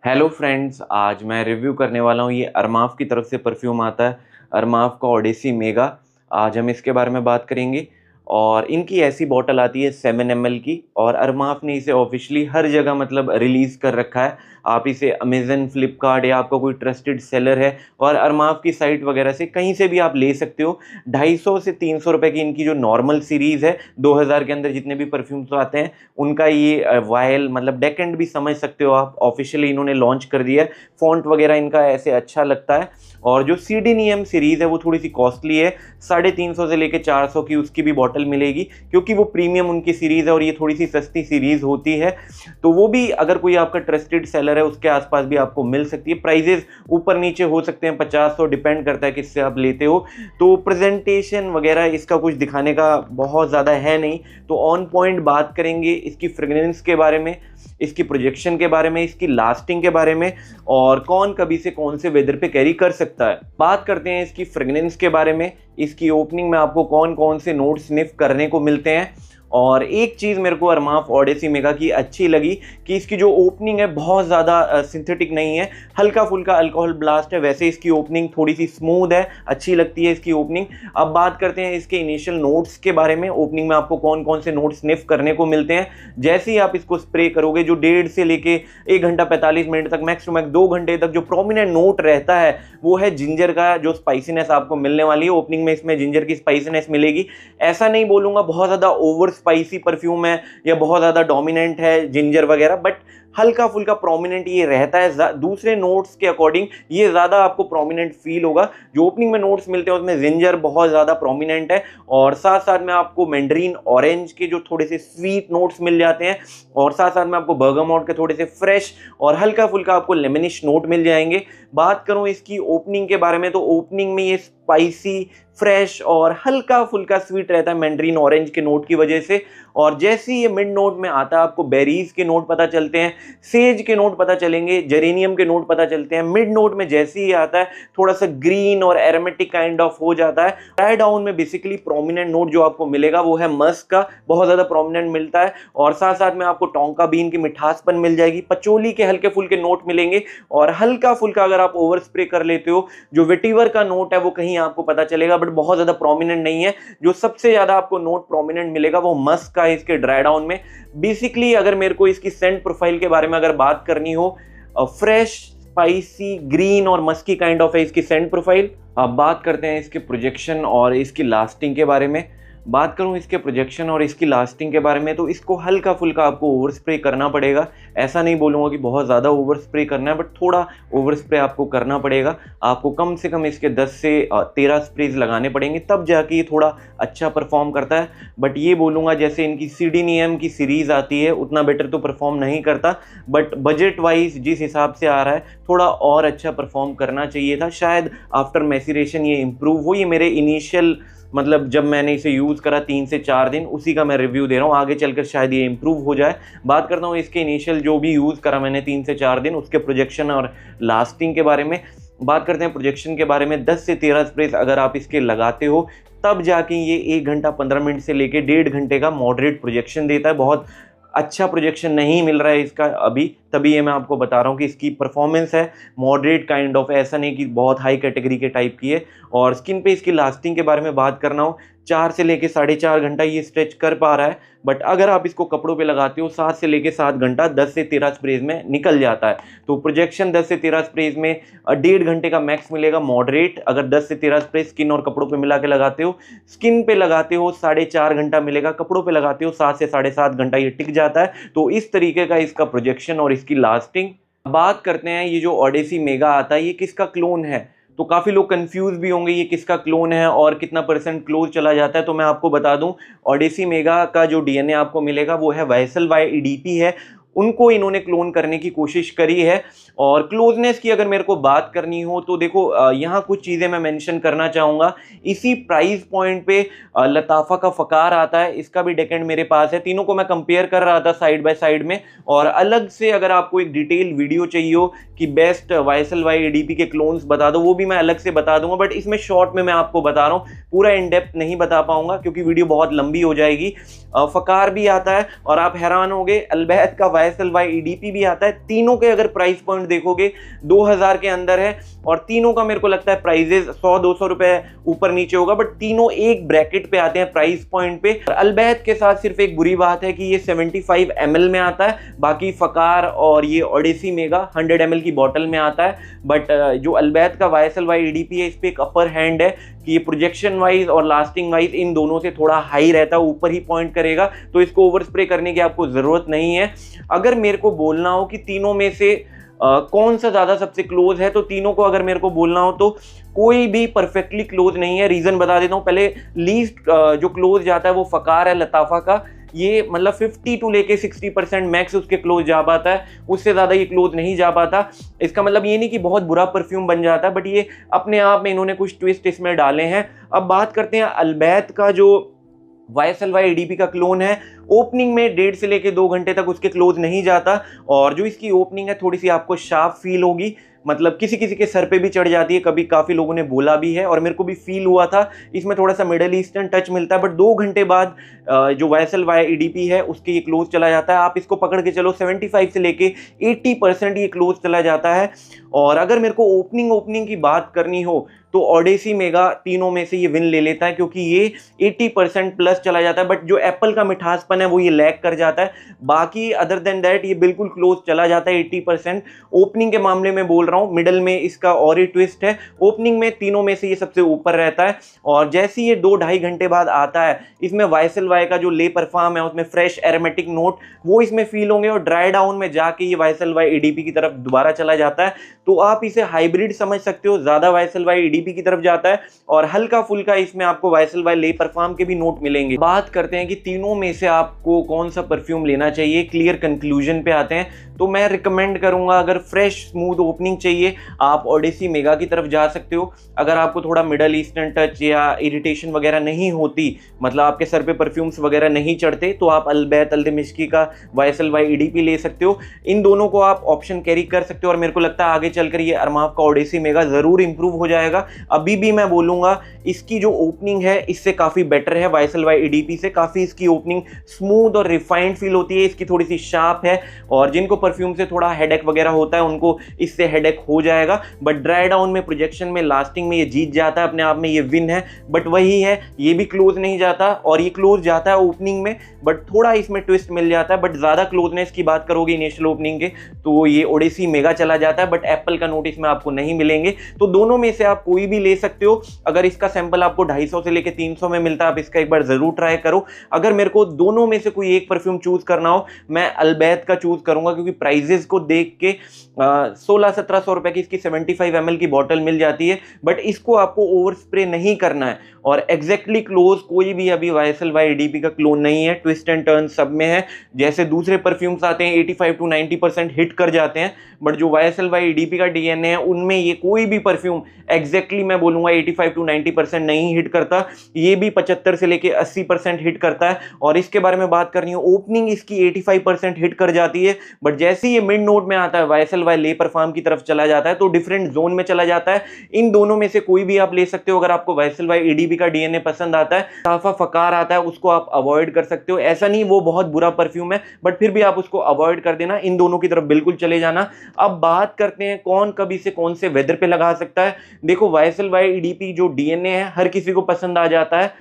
Hello friends, आज मैं review करने वाला हूँ। ये अरमाफ की तरफ से परफ्यूम आता है, अरमाफ का ओडेसी मेगा। आज हम इसके बारे में बात करेंगे। और इनकी ऐसी बॉटल आती है 7 ml की, और अरमाफ ने इसे ऑफिशियली हर जगह मतलब रिलीज़ कर रखा है। आप इसे अमेजन, फ्लिपकार्ट या आपका कोई ट्रस्टेड सेलर है और अरमाफ की साइट वगैरह से कहीं से भी आप ले सकते हो। 250 से 300 रुपये की इनकी जो नॉर्मल सीरीज़ है, 2000 के अंदर जितने भी परफ्यूम्स आते हैं उनका ये वायल मतलब डेकेंड भी समझ सकते हो आप। ऑफिशियली इन्होंने लॉन्च कर दिया है। फॉन्ट वगैरह इनका ऐसे अच्छा लगता है। और जो सीडीनियम सीरीज़ है वो थोड़ी सी कॉस्टली है, 350 से लेकर 400 की उसकी भी बॉटल मिलेगी, क्योंकि वो प्रीमियम उनकी सीरीज़ है और ये थोड़ी सी सस्ती सीरीज़ होती है। तो वो भी अगर कोई आपका ट्रस्टेड सेलर है उसके आसपास भी आपको मिल सकती है। प्राइजेस ऊपर नीचे हो सकते हैं, 50-100 डिपेंड करता है किससे आप लेते हो। तो प्रेजेंटेशन वगैरह इसका कुछ दिखाने का बहुत ज़्यादा है नहीं। तो ऑन पॉइंट बात करेंगे इसकी फ्रेग्रेंस के बारे में, इसकी प्रोजेक्शन के बारे में, इसकी लास्टिंग के बारे में, और कौन कभी से कौन से वेदर पे कैरी कर सकता है। बात करते हैं इसकी फ्रेग्रेंस के बारे में। इसकी ओपनिंग में आपको कौन कौन से नोट स्निफ करने को मिलते हैं। और एक चीज़ मेरे को अरमाफ ओडेसी मेगा की अच्छी लगी कि इसकी जो ओपनिंग है बहुत ज़्यादा सिंथेटिक नहीं है, हल्का फुल्का अल्कोहल ब्लास्ट है। वैसे इसकी ओपनिंग थोड़ी सी स्मूथ है, अच्छी लगती है इसकी ओपनिंग। अब बात करते हैं इसके इनिशियल नोट्स के बारे में। ओपनिंग में आपको कौन कौन से नोट स्निफ करने को मिलते हैं। जैसे ही आप इसको स्प्रे करोगे, जो 1.5 से लेके 1 घंटा 45 मिनट तक, मैक्स टू मैक्स 2 घंटे तक जो प्रोमिनेंट नोट रहता है वो है जिंजर का। जो स्पाइसीनेस आपको मिलने वाली है ओपनिंग में, इसमें जिंजर की स्पाइसीनेस मिलेगी। ऐसा नहीं बोलूंगा बहुत ज़्यादा ओवर स्पाइसी परफ्यूम है या बहुत ज़्यादा डोमिनेंट है जिंजर वगैरह, बट हल्का फुल्का प्रोमिनेंट ये रहता है। दूसरे नोट्स के अकॉर्डिंग ये ज़्यादा आपको प्रोमिनेंट फील होगा। जो ओपनिंग में नोट्स मिलते हैं उसमें जिंजर बहुत ज़्यादा प्रोमिनेंट है, और साथ साथ में आपको मैंड्रीन ऑरेंज के जो थोड़े से स्वीट नोट्स मिल जाते हैं, और साथ साथ में आपको बर्गामोट के थोड़े से फ्रेश और हल्का फुल्का आपको लेमनिश नोट मिल जाएंगे। बात करूं इसकी ओपनिंग के बारे में, तो ओपनिंग में ये स्पाइसी, फ्रेश और हल्का फुल्का स्वीट रहता है मैंड्रीन ऑरेंज के नोट की वजह से। और जैसे ही ये मिड नोट में आता है आपको बेरीज के नोट पता चलते हैं, सेज के नोट पता चलेंगे, जेरेनियम के नोट पता चलते हैं। मिड नोट में जैसे ही आता है थोड़ा सा ग्रीन और एरोमेटिक काइंड ऑफ हो जाता है। ड्राई डाउन में बेसिकली प्रोमिनेंट नोट जो आपको मिलेगा वो है मस्क का, बहुत ज्यादा प्रोमिनेंट मिलता है। और साथ साथ में आपको टोंका बीन की मिठासपन मिल जाएगी, पचोली के हल्के फुल्के नोट मिलेंगे, और हल्का फुल्का अगर आप ओवर स्प्रे कर लेते हो जो वेटिवर का नोट है वो कहीं आपको पता चलेगा, बट बहुत ज्यादा प्रोमिनेंट नहीं है। जो सबसे ज्यादा आपको नोट प्रोमिनेंट मिलेगा वो मस्क का है इसके ड्राई डाउन में। बेसिकली अगर मेरे को इसकी सेंट प्रोफाइल के बारे में अगर बात करनी हो, फ्रेश, स्पाइसी, ग्रीन और मस्की काइंड ऑफ है इसकी सेंट प्रोफाइल। अब बात करते हैं इसके प्रोजेक्शन और इसकी लास्टिंग के बारे में। बात करूं इसके प्रोजेक्शन और इसकी लास्टिंग के बारे में, तो इसको हल्का फुल्का आपको ओवर स्प्रे करना पड़ेगा। ऐसा नहीं बोलूँगा कि बहुत ज़्यादा ओवर स्प्रे करना है, बट थोड़ा ओवर स्प्रे आपको करना पड़ेगा। आपको कम से कम इसके 10 से 13 स्प्रेज लगाने पड़ेंगे, तब जाके ये थोड़ा अच्छा परफॉर्म करता है। बट ये बोलूँगा जैसे इनकी सीडीनियम की सीरीज़ आती है उतना बेटर तो परफॉर्म नहीं करता, बट बजट वाइज जिस हिसाब से आ रहा है थोड़ा और अच्छा परफॉर्म करना चाहिए था। शायद आफ्टर मैसीरेशन ये इम्प्रूव हो। ये मेरे इनिशियल मतलब जब मैंने इसे यूज़ करा 3 से 4 दिन, उसी का मैं रिव्यू दे रहा हूँ। आगे चलकर शायद ये इम्प्रूव हो जाए। बात करता हूँ इसके इनिशियल जो भी यूज़ करा मैंने 3 से 4 दिन, उसके प्रोजेक्शन और लास्टिंग के बारे में। बात करते हैं प्रोजेक्शन के बारे में। 10 से 13 स्प्रेज अगर आप इसके लगाते हो तब जाके ये 1 घंटा 15 मिनट से लेके 1.5 घंटे का मॉडरेट प्रोजेक्शन देता है। बहुत अच्छा प्रोजेक्शन नहीं मिल रहा है इसका अभी, तभी ये मैं आपको बता रहा हूँ कि इसकी परफॉर्मेंस है मॉडरेट काइंड ऑफ, ऐसा नहीं कि बहुत हाई कैटेगरी के टाइप की है। और स्किन पे इसकी लास्टिंग के बारे में बात करना हो, 4 से लेके 4.5 घंटा ये स्ट्रेच कर पा रहा है। बट अगर आप इसको कपड़ों पे लगाते हो 7 से लेके 7 घंटा 10 से 13 स्प्रेज में निकल जाता है। तो प्रोजेक्शन 10 से 13 स्प्रेज में 1.5 घंटे का मैक्स मिलेगा मॉडरेट। अगर 10 से 13 स्प्रे स्किन और कपड़ों पे मिला के लगाते हो, स्किन पे लगाते हो 4.5 घंटा मिलेगा, कपड़ों पे लगाते हो 7 से 7.5 घंटा ये टिक जाता है। तो इस तरीके का इसका प्रोजेक्शन और इसकी लास्टिंग। बात करते हैं ये जो ओडेसी मेगा आता है ये किसका क्लोन है। तो काफ़ी लोग कंफ्यूज भी होंगे ये किसका क्लोन है और कितना % क्लोज चला जाता है। तो मैं आपको बता दूं, ओडेसी मेगा का जो डीएनए आपको मिलेगा वो है वाइसल वाईईडीपी है, उनको इन्होंने क्लोन करने की कोशिश करी है। और क्लोजनेस की अगर मेरे को बात करनी हो तो देखो यहाँ कुछ चीज़ें मैं मेंशन करना चाहूँगा। इसी प्राइस पॉइंट पे लताफ़ा का फ़कार आता है, इसका भी डेकेंड मेरे पास है। तीनों को मैं कंपेयर कर रहा था साइड बाय साइड में। और अलग से अगर आपको एक डिटेल वीडियो चाहिए हो कि बेस्ट वाइसल वाईईडीपी के क्लोन्स बता दो, वो भी मैं अलग से बता दूंगा। बट इसमें शॉर्ट में मैं आपको बता रहा हूँ, पूरा इन डेप्थ नहीं बता पाऊंगा क्योंकि वीडियो बहुत लंबी हो जाएगी। फ़कार भी आता है और आप हैरान होंगे, अल्बैत का YSLY EDP भी आता है। तीनों के अगर प्राइस पॉइंट देखोगे 2000 के अंदर है और तीनों का मेरे को लगता है प्राइजेस 100-200 रुपए ऊपर नीचे होगा, बट तीनों एक ब्रैकेट पे आते हैं प्राइस पॉइंट पे। अलबैत के साथ सिर्फ एक बुरी बात है कि ये 75 ml में आता है, बाकी फकार और ये ओडेसी मेगा 100 ml की बॉटल में आता है। बट जो अलबैत का YSLY EDP है, इस पे एक अपर हैंड है कि ये प्रोजेक्शन वाइज और लास्टिंग वाइज इन दोनों से थोड़ा हाई रहता है, ऊपर ही पॉइंट करेगा, तो इसको ओवर स्प्रे करने की आपको जरूरत नहीं है। अगर मेरे को बोलना हो कि तीनों में से कौन सा ज्यादा सबसे क्लोज है, तो तीनों को अगर मेरे को बोलना हो तो कोई भी परफेक्टली क्लोज नहीं है। रीजन बता देता हूं। पहले लीस्ट जो क्लोज जाता है वो फकार है लताफा का, ये मतलब 50 टू लेके 60% मैक्स उसके क्लोज जा पाता है, उससे ज्यादा ये क्लोज नहीं जा पाता। इसका मतलब ये नहीं कि बहुत बुरा परफ्यूम बन जाता है, बट ये अपने आप में इन्होंने कुछ ट्विस्ट इसमें डाले हैं। अब बात करते हैं अलबैत का जो YSLY EDP का क्लोन है। ओपनिंग में 1.5 से लेके 2 घंटे तक उसके क्लोज नहीं जाता, और जो इसकी ओपनिंग है थोड़ी सी आपको शार्प फील होगी, मतलब किसी किसी के सर पे भी चढ़ जाती है, कभी काफ़ी लोगों ने बोला भी है और मेरे को भी फील हुआ था। इसमें थोड़ा सा मिडल ईस्टर्न टच मिलता है, बट 2 घंटे बाद जो YSLY EDP है उसके ये क्लोज चला जाता है। आप इसको पकड़ के चलो 75 से लेके 80% ये क्लोज चला जाता है। और अगर मेरे को ओपनिंग की बात करनी हो तो ओडेसी मेगा तीनों में से ये विन ले लेता है, क्योंकि ये 80% प्लस चला जाता है, बट जो एप्पल का मिठासपन है वो ये लैग कर जाता है। बाकी अदर देन दैट ये बिल्कुल क्लोज चला जाता है 80%। ओपनिंग के मामले में बोल रहा हूँ, मिडल में इसका और ही ट्विस्ट है। ओपनिंग में तीनों में से ये सबसे ऊपर रहता है, और जैसे ये 2-2.5 घंटे बाद आता है, इसमें YSLY का जो ले परफॉर्म है उसमें फ्रेश एरोमेटिक नोट वो इसमें फील होंगे, और ड्राई डाउन में जाके ये YSLY EDP की तरफ दोबारा चला जाता है। तो आप इसे हाइब्रिड समझ सकते हो, ज्यादा YSLY EDP की तरफ जाता है और हल्का फुल्का इसमें आपको YSLY ले परफॉर्म के भी नोट मिलेंगे। बात करते हैं कि तीनों में से आपको कौन सा परफ्यूम लेना चाहिए, क्लियर कंक्लूजन पे आते हैं। तो मैं रिकमेंड करूंगा, अगर फ्रेश स्मूथ ओपनिंग चाहिए आप ओडेसी मेगा की तरफ जा सकते हो। अगर आपको थोड़ा मिडल ईस्टर्न टच या इरिटेशन वगैरह नहीं होती, मतलब आपके सर पे परफ्यूम्स वगैरह नहीं चढ़ते, तो आप अलबैत अल्तमिश्की का YSLY EDP ले सकते हो। इन दोनों को आप ऑप्शन कैरी कर सकते हो, और मेरे को लगता है आगे चलकर ये अरमाफ का ओडेसी मेगा जरूर इंप्रूव हो जाएगा। अभी भी मैं बोलूंगा इसकी जो ओपनिंग है इससे काफी बेटर है YSLY EDP से। काफी इसकी ओपनिंग स्मूथ और रिफाइंड फील होती है, इसकी थोड़ी सी शार्प है, और जिनको परफ्यूम से थोड़ा हेडेक वगैरह होता है उनको इससे हेडेक हो जाएगा। बट ड्राई डाउन में, प्रोजेक्शन में, लास्टिंग में ये जीत जाता है, अपने आप में ये विन है। बट वही है, ये भी क्लोज नहीं जाता, और ये क्लोज जाता है ओपनिंग में, बट थोड़ा इसमें ट्विस्ट मिल जाता है। बट ज्यादा क्लोजनेस की बात करोगे इनिशियल ओपनिंग के, तो ये ओडेसी मेगा चला जाता है, बट एप्पल का नोट इसमें आपको नहीं मिलेंगे। तो दोनों में से आप कोई भी ले सकते हो। अगर इसका सैंपल आपको 250 से लेके 300 में मिलता है, आप इसका एक बार जरूर ट्राई करो। अगर मेरे को दोनों में से कोई एक परफ्यूम चूज करना हो, मैं अलबैत का चूज करूंगा, क्योंकि प्राइजेस को देख के 1600-1700 रुपए की इसकी 75 ml की बॉटल मिल जाती है। बट इसको आपको ओवर स्प्रे नहीं करना है, और एग्जैक्टली क्लोज कोई भी अभी YSLY EDP का क्लोन नहीं है। ट्विस्ट एंड टर्न सब में है, जैसे दूसरे परफ्यूम्स आते हैं 85 to 90% हिट कर जाते हैं, बट जो YSLY EDP का DNA है उनमें ये कोई भी परफ्यूम एग्जैक्टली मैं बोलूंगा 85 to 90% नहीं हिट करता। ये भी 75 से लेके 80% हिट करता है। और इसके बारे में बात करनी हो, ओपनिंग इसकी 85% हिट कर जाती है, बट जैसे ये मिड नोट में आता है YSLY ले परफॉर्म की तरफ चला जाता है, तो डिफरेंट जोन में चला जाता है। इन दोनों में से कोई भी आप ले सकते हो। अगर आपको YSLY EDP का DNA पसंद आता है, साफा फकार आता है, उसको आप अवॉइड कर सकते हो। ऐसा नहीं वो बहुत बुरा परफ्यूम है, बट फिर भी आप उसको अवॉइड कर देना, इन दोनों की तरफ बिल्कुल चले जाना। अब बात करते हैं कौन कभी से कौन से वेदर पे लगा सकता है। देखो YSLY EDP जो DNA है हर किसी को पसंद आ जाता है।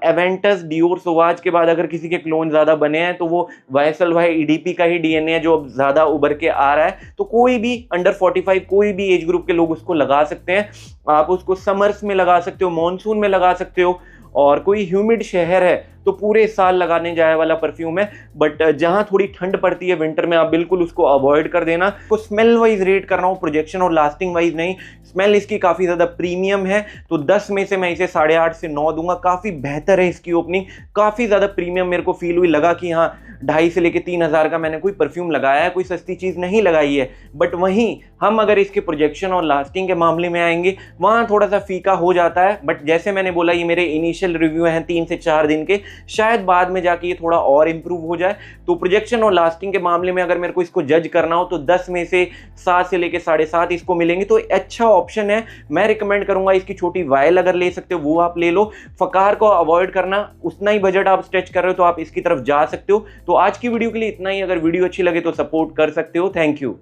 एवेंटस, डियोर, सोवाज के बाद अगर किसी के क्लोन ज्यादा बने हैं तो वो YSLY EDP का ही DNA है जो अब ज्यादा उभर के आ रहा है। तो कोई भी अंडर 45 कोई भी एज ग्रुप के लोग उसको लगा सकते हैं। आप उसको समर्स में लगा सकते हो, मानसून में लगा सकते हो, और कोई ह्यूमिड शहर है तो पूरे साल लगाने जाए वाला परफ्यूम है। बट जहां थोड़ी ठंड पड़ती है विंटर में, आप बिल्कुल उसको अवॉइड कर देना। तो स्मेल वाइज रेट कर रहा हूँ, प्रोजेक्शन और लास्टिंग वाइज नहीं। स्मेल इसकी काफ़ी ज़्यादा प्रीमियम है, तो 10 में से मैं इसे 8.5 से 9 दूंगा। काफ़ी बेहतर है इसकी ओपनिंग, काफ़ी ज़्यादा प्रीमियम मेरे को फील हुई। लगा कि हाँ 2.5 से लेके 3,000 का मैंने कोई परफ्यूम लगाया है, कोई सस्ती चीज़ नहीं लगाई है। बट वहीं हम अगर इसके प्रोजेक्शन और लास्टिंग के मामले में आएंगे, वहाँ थोड़ा सा फीका हो जाता है। बट जैसे मैंने बोला, ये मेरे इनिशियल रिव्यू हैं 3 से 4 दिन के, शायद बाद में जाके ये थोड़ा और इंप्रूव हो जाए। तो प्रोजेक्शन और लास्टिंग के मामले में अगर मेरे को इसको जज करना हो तो 10 में से 7 से लेके 7.5 इसको मिलेंगे, तो अच्छा ऑप्शन है। मैं रिकमेंड करूंगा इसकी छोटी वायल अगर ले सकते हो वो आप ले लो। फकार को अवॉइड करना, उतना ही बजट आप स्ट्रेच कर रहे हो तो आप इसकी तरफ जा सकते हो। तो आज की वीडियो के लिए इतना ही। अगर वीडियो अच्छी लगे तो सपोर्ट कर सकते हो। Thank you.